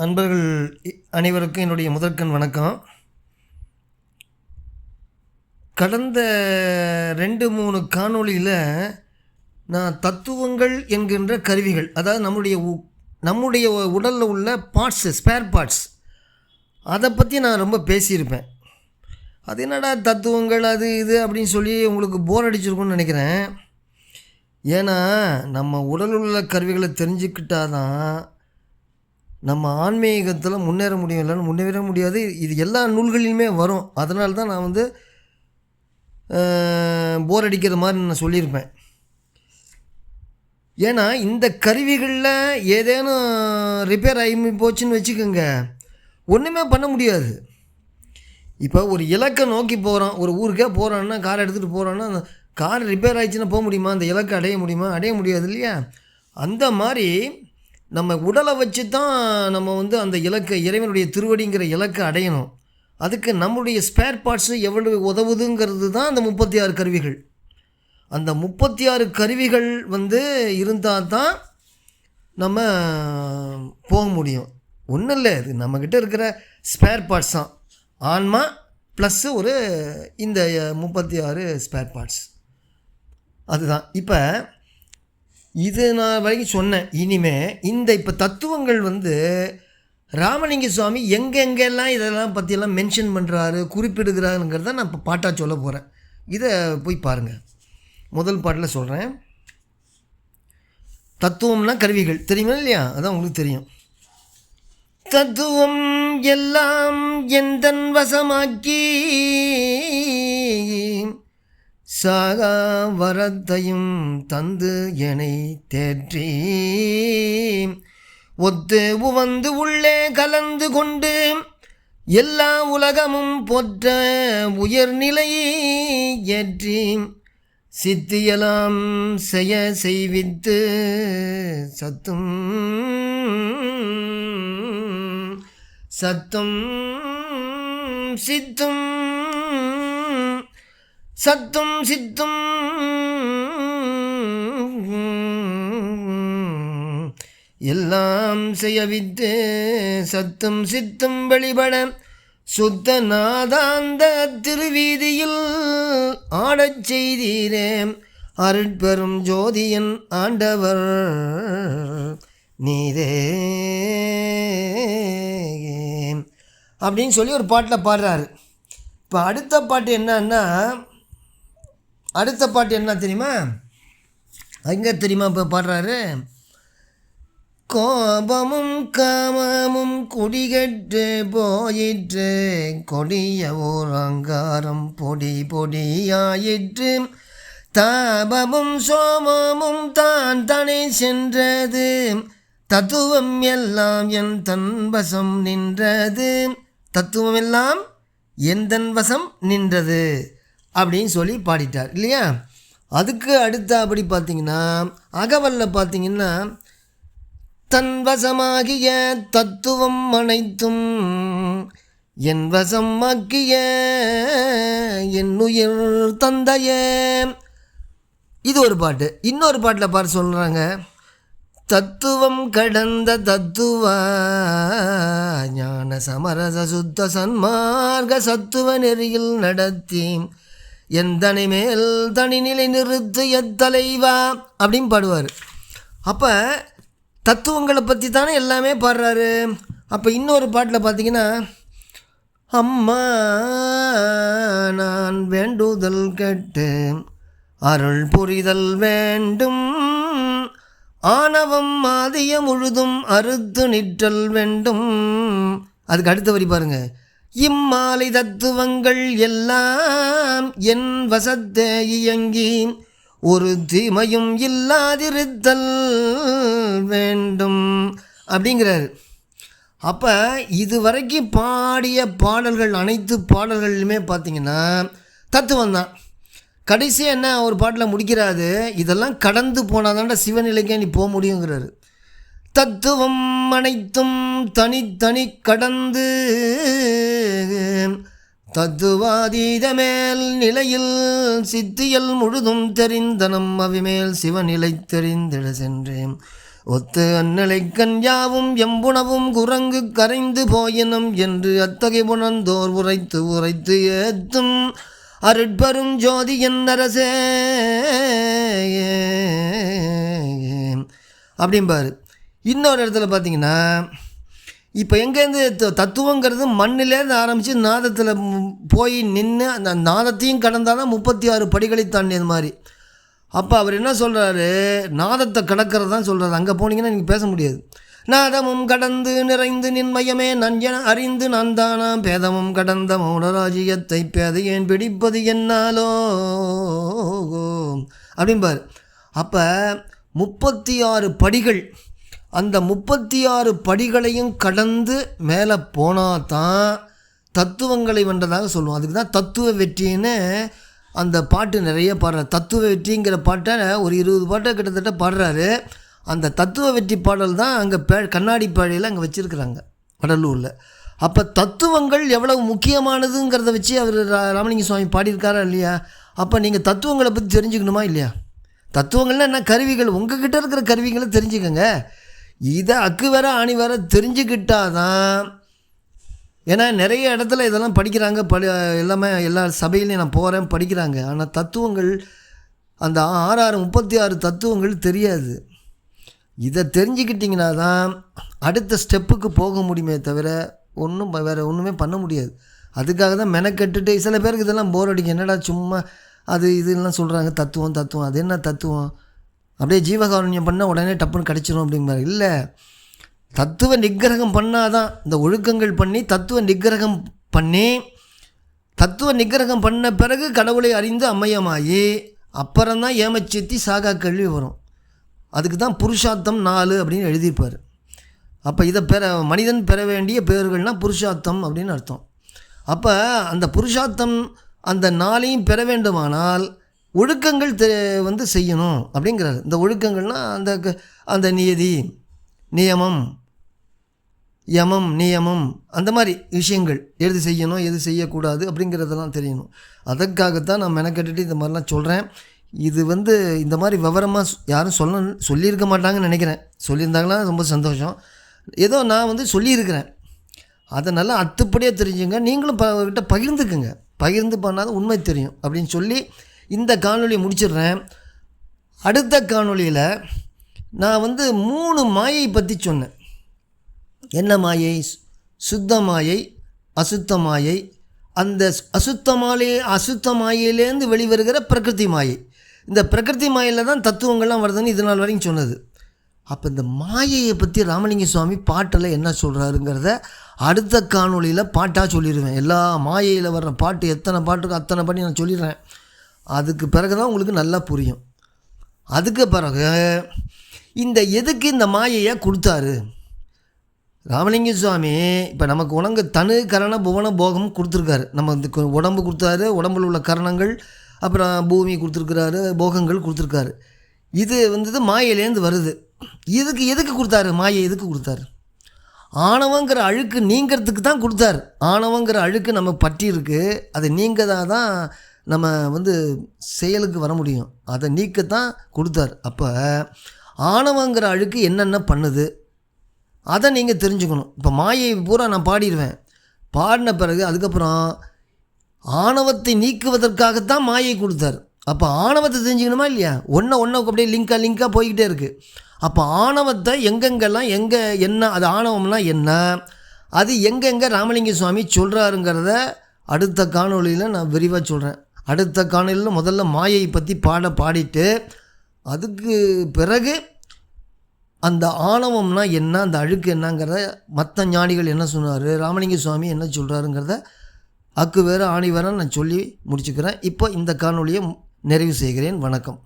அன்பர்கள் அனைவருக்கும் என்னுடைய முதற்கண் வணக்கம். கடந்த 2-3 காணொளியில் நான் தத்துவங்கள் என்கின்ற கருவிகள், அதாவது நம்முடைய உடலில் உள்ள பார்ட்ஸு, ஸ்பேர் பார்ட்ஸ், அதை பற்றி நான் ரொம்ப பேசியிருப்பேன். அது என்னடா தத்துவங்கள் அது இது அப்படின்னு சொல்லி உங்களுக்கு போர் அடிச்சிருக்குன்னு நினைக்கிறேன். ஏன்னா நம்ம உடலில் உள்ள கருவிகளை தெரிஞ்சுக்கிட்டாதான் நம்ம ஆன்மீகத்தில் முன்னேற முடியும். இல்லைன்னு முன்னேற முடியாது. இது எல்லா நூல்களிலுமே வரும். அதனால தான் நான் போர் அடிக்கிற மாதிரி நான் சொல்லியிருப்பேன். ஏன்னா இந்த கருவிகளில் ஏதேனும் ரிப்பேர் ஆகி போச்சுன்னு வச்சுக்கோங்க, ஒன்றுமே பண்ண முடியாது. இப்போ ஒரு இலக்கை நோக்கி போகிறோம், ஒரு ஊருக்கே போகிறோன்னா, காரை எடுத்துகிட்டு போகிறோன்னா, அந்த கார் ரிப்பேர் ஆகிடுச்சுன்னா போக முடியுமா? அந்த இலக்கை அடைய முடியுமா? அடைய முடியாது இல்லையா? அந்த மாதிரி நம்ம உடலை வச்சு தான் நம்ம அந்த இலக்கை, இறைவனுடைய திருவடிங்கிற இலக்கை அடையணும். அதுக்கு நம்முடைய ஸ்பேர் பார்ட்ஸு எவ்வளவு உதவுதுங்கிறது தான் அந்த 36 கருவிகள். அந்த 36 கருவிகள் இருந்தால் தான் நம்ம போக முடியும். ஒன்றும் இல்லை, இது நம்மக்கிட்ட இருக்கிற ஸ்பேர் பார்ட்ஸ் தான். ஆன்மா ப்ளஸ்ஸு இந்த 36 ஸ்பேர் பார்ட்ஸ், அதுதான். இப்போ இது நான் வரைக்கும் சொன்னேன். இனிமேல் இப்போ தத்துவங்கள் ராமலிங்க சுவாமி எங்கெங்கெல்லாம் இதெல்லாம் பற்றியெல்லாம் மென்ஷன் பண்ணுறாரு, குறிப்பிடுகிறாருங்கிறத நான் இப்போ பாட்டாக சொல்ல போகிறேன். இதை போய் பாருங்கள். முதல் பாட்டில் சொல்கிறேன். தத்துவம்னா கருவிகள் தெரியுமா இல்லையா? அதான் உங்களுக்கு தெரியும். தத்துவம் எல்லாம் எந்தன் வசமாக்கி சாகா வரத்தையும் தந்து எனை தேற்றி ஒத்து உவந்து உள்ளே கலந்து கொண்டு எல்லா உலகமும் போற்ற உயர்நிலையை ஏற்றி சித்தியலாம் செய்வித்து சத்தும் சித்தும் சத்தும் சித்தும் எல்லாம் செய்யவித்து சத்தும் சித்தும் வெளிப்பட சுத்த நாதாந்த திருவீதியில் ஆடச் செய்தீரே அருட்பெரும் ஜோதியன் ஆண்டவர் நீரே அப்படின்னு சொல்லி ஒரு பாட்டில் பாடுறாரு. இப்போ அடுத்த பாட்டு என்ன தெரியுமா? அங்கே தெரியுமா? இப்போ பாடுறாரு. கோபமும் காமமும் குடிகட்டு போயிற்று, கொடிய ஓர் அங்காரம் பொடி பொடியாயிற்று, தாபமும் சோமமும் தான் தானே சென்றது, தத்துவம் எல்லாம் என் தன்வசம் நின்றது, தத்துவம் எல்லாம் எந்தன் வசம் நின்றது அப்படின்னு சொல்லி பாடிட்டார் இல்லையா? அதுக்கு அடுத்த அப்படி பார்த்திங்கன்னா அகவல்ல பார்த்திங்கன்னா தன் வசமாகிய தத்துவம் அனைத்தும் என் வசமாக்கிய என் உயிர் தந்தையே, இது ஒரு பாட்டு. இன்னொரு பாட்டில் பாட்டு சொல்கிறாங்க. தத்துவம் கடந்த தத்துவ ஞான சமரச சுத்த சன்மார்க்க சத்துவ நெறியில் நடத்தி எந்தனை மேல் தனிநிலை நிறுத்து எத்தலைவா அப்படின்னு பாடுவார். அப்போ தத்துவங்களை பற்றி தானே எல்லாமே பாடுறாரு. அப்போ இன்னொரு பாட்டில் பார்த்திங்கன்னா அம்மா நான் வேண்டுதல் கேட்டு அருள் புரிதல் வேண்டும், ஆணவம் ஆதிய முழுதும் அறுத்து நிற்றல் வேண்டும். அதுக்கு அடுத்த வரி பாருங்க. இம்மாலை தத்துவங்கள் எல்லாம் என் வசத்தே இயங்கி ஒரு தீமையும் இல்லாதிருத்தல் வேண்டும் அப்படிங்கிறாரு. அப்போ இதுவரைக்கும் பாடிய பாடல்கள், அனைத்து பாடல்கள்லையுமே பார்த்திங்கன்னா தத்துவம் தான். கடைசியாக என்ன ஒரு பாட்டில் முடிக்கிறாரு, இதெல்லாம் கடந்து போனாதான்டா சிவநிலைக்கே நீ போக முடியுங்கிறாரு. தத்துவம் அனைத்தும் தனித்தனி கடந்து தத்துவாதீத மேல் நிலையில் சித்தியல் முழுதும் தெரிந்தனம் அவிமேல் சிவநிலை தெரிந்திட சென்றேன் ஒத்து அந்நிலை கண்யாவும் எம்புணவும் குரங்கு கரைந்து போயினும் என்று அத்தகை புணர்ந்தோர் உரைத்து உரைத்து ஏத்தும் அருட்பெரும் ஜோதி என்னரசே அப்படிம்பார். இன்னொரு இடத்துல பார்த்தீங்கன்னா, இப்போ எங்கேருந்து தத்துவங்கிறது மண்ணிலேருந்து ஆரம்பித்து நாதத்தில் போய் நின்று அந்த நாதத்தையும் கடந்தால் தான் 36 படிகளை தாண்டியது மாதிரி. அப்போ அவர் என்ன சொல்கிறாரு, நாதத்தை கடக்கிறது தான் சொல்கிறாரு. அங்கே போனீங்கன்னா நீங்கள் பேச முடியாது. நாதமும் கடந்து நிறைந்து நின்மயமே நஞ்சன அறிந்து நான் தானாம் பேதமும் கடந்த மௌனராஜ்யத்தை பேதையேன் பிடிப்பது என்னாலோ அப்படிம்பார். அப்போ 36 படிகள், அந்த 36 படிகளையும் கடந்து மேலே போனால் தான் தத்துவங்களை வென்றதாக சொல்லுவோம். அதுக்கு தான் தத்துவ வெற்றின்னு அந்த பாட்டு நிறைய பாடுறார். தத்துவ வெற்றிங்கிற பாட்டை ஒரு 20 பாட்டை கிட்டத்தட்ட பாடுறாரு. அந்த தத்துவ வெற்றி பாடல் தான் அங்கே கண்ணாடி பேழையில் அங்கே வச்சுருக்குறாங்க வடலூரில். அப்போ தத்துவங்கள் எவ்வளவு முக்கியமானதுங்கிறத வச்சு அவர் ராமலிங்க சுவாமி பாடியிருக்காரா இல்லையா? அப்போ நீங்கள் தத்துவங்களை பற்றி தெரிஞ்சுக்கணுமா இல்லையா? தத்துவங்கள்னால் என்ன, கருவிகள். உங்கள்கிட்ட இருக்கிற கருவிகளை தெரிஞ்சுக்கங்க. இதை அக்கு வேற ஆணி வேற தெரிஞ்சுக்கிட்டால் தான். ஏன்னா நிறைய இடத்துல இதெல்லாம் படிக்கிறாங்க, எல்லாமே எல்லா சபையிலையும் நான் போகிறேன் படிக்கிறாங்க. ஆனால் தத்துவங்கள் அந்த 36 தத்துவங்கள் தெரியாது. இதை தெரிஞ்சுக்கிட்டிங்கன்னா தான் அடுத்த ஸ்டெப்புக்கு போக முடியுமே தவிர வேறு ஒன்றுமே பண்ண முடியாது. அதுக்காக தான் மெனக்கெட்டுட்டு சில பேருக்கு இதெல்லாம் போர் அடிக்கும். என்னடா சும்மா அது இதெல்லாம் சொல்கிறாங்க தத்துவம். அது என்ன தத்துவம்? அப்படியே ஜீவகாருண்யம் பண்ணால் உடனே டப்புன்னு கிடச்சிரும் அப்படிங்கிறார். இல்லை, தத்துவ நிக்கிரகம் பண்ணால் தான், இந்த ஒழுக்கங்கள் பண்ணி தத்துவ நிக்கிரகம் பண்ணி, தத்துவ நிக்கிரகம் பண்ண பிறகு கடவுளை அறிந்து அம்மையமாகி அப்புறம்தான் ஏமச்சித்தி சாகா கேள்வி வரும். அதுக்கு தான் புருஷார்த்தம் 4 அப்படின்னு எழுதியிருப்பார். அப்போ இதை மனிதன் பெற வேண்டிய பேர்கள்னால் புருஷார்த்தம் அப்படின்னு அர்த்தம். அப்போ அந்த புருஷார்த்தம் அந்த 4ஐயும் பெற வேண்டுமானால் ஒழுக்கங்கள் செய்யணும் அப்படிங்கிறார். இந்த ஒழுக்கங்கள்னால் அந்த நியதி, நியமம், யமம், நியமம், அந்த மாதிரி விஷயங்கள் எது செய்யணும் எது செய்யக்கூடாது அப்படிங்கிறதெல்லாம் தெரியணும். அதற்காகத்தான் நான் மெனக்கட்டுட்டு இந்த மாதிரிலாம் சொல்கிறேன். இது இந்த மாதிரி விவரமாக யாரும் சொல்லியிருக்க மாட்டாங்கன்னு நினைக்கிறேன். சொல்லியிருந்தாங்கன்னா ரொம்ப சந்தோஷம். ஏதோ நான் சொல்லியிருக்கிறேன். அதை நல்லா அத்துப்படியாக தெரிஞ்சுங்க. நீங்களும் கிட்ட பகிர்ந்துக்குங்க. பகிர்ந்து பண்ணாதான் உண்மை தெரியும் அப்படின்னு சொல்லி இந்த காணொலியை முடிச்சிடுறேன். அடுத்த காணொலியில் நான் 3 மாயை பற்றி சொன்னேன். என்ன மாயை? சுத்த மாயை, அசுத்த மாயை, அந்த அசுத்த மாயையிலேருந்து வெளிவருகிற பிரகிருதி மாயை. இந்த பிரகிருதி மாயையில் தான் தத்துவங்கள்லாம் வருதுன்னு இது நாள் வரைக்கும் சொன்னது. அப்போ இந்த மாயையை பற்றி ராமலிங்க சுவாமி பாட்டில் என்ன சொல்கிறாருங்கிறத அடுத்த காணொலியில் பாட்டாக சொல்லிடுவேன். எல்லா மாயையில் வர்ற பாட்டு எத்தனை பாட்டுக்கு அத்தனை பண்ணி நான் சொல்லிடுறேன். அதுக்கு பிறகு தான் உங்களுக்கு நல்லா புரியும். அதுக்கு பிறகு எதுக்கு இந்த மாயையை கொடுத்தாரு ராமலிங்க சுவாமி? இப்போ நமக்கு உணங்கு தனு கரண புவன போகம் கொடுத்துருக்காரு. நம்ம உடம்பு கொடுத்தாரு, உடம்பில் உள்ள கரணங்கள், அப்புறம் பூமி கொடுத்துருக்குறாரு, போகங்கள் கொடுத்துருக்காரு. இது மாயையிலேருந்து வருது. எதுக்கு கொடுத்தாரு? மாயை எதுக்கு கொடுத்தாரு? ஆணவங்கிற அழுக்கு நீங்கிறதுக்கு தான் கொடுத்தாரு. ஆணவங்கிற அழுக்கு நம்ம பற்றி இருக்குது, அதை நீங்கதான் தான் நம்ம செயலுக்கு வர முடியும். அதை நீக்கத்தான் கொடுத்தார். அப்போ ஆணவங்கிற அழுக்கு என்னென்ன பண்ணுது அதை நீங்கள் தெரிஞ்சுக்கணும். இப்போ மாயை பூரா நான் பாடிடுவேன். பாடின பிறகு அதுக்கப்புறம் ஆணவத்தை நீக்குவதற்காகத்தான் மாயை கொடுத்தார். அப்போ ஆணவத்தை தெரிஞ்சுக்கணுமா இல்லையா? ஒன்றை அப்படியே லிங்காக போய்கிட்டே இருக்குது. அப்போ ஆணவத்தை எங்கெங்கெல்லாம் என்ன அது ஆணவம்னா என்ன, அது எங்கெங்கே ராமலிங்க சுவாமி சொல்கிறாருங்கிறத அடுத்த காணொலியில் நான் விரிவாக சொல்கிறேன். அடுத்த காணொலியில் முதல்ல மாயை பற்றி பாடிட்டு அதுக்கு பிறகு அந்த ஆணவம்னா என்ன, அந்த அழுக்கு என்னங்கிறத மற்ற ஞானிகள் என்ன சொன்னார், ராமலிங்க சுவாமி என்ன சொல்கிறாருங்கிறத அக்கு வேறு ஆணி வேறு நான் சொல்லி முடிச்சுக்கிறேன். இப்போ இந்த காணொலியை நிறைவு செய்கிறேன். வணக்கம்.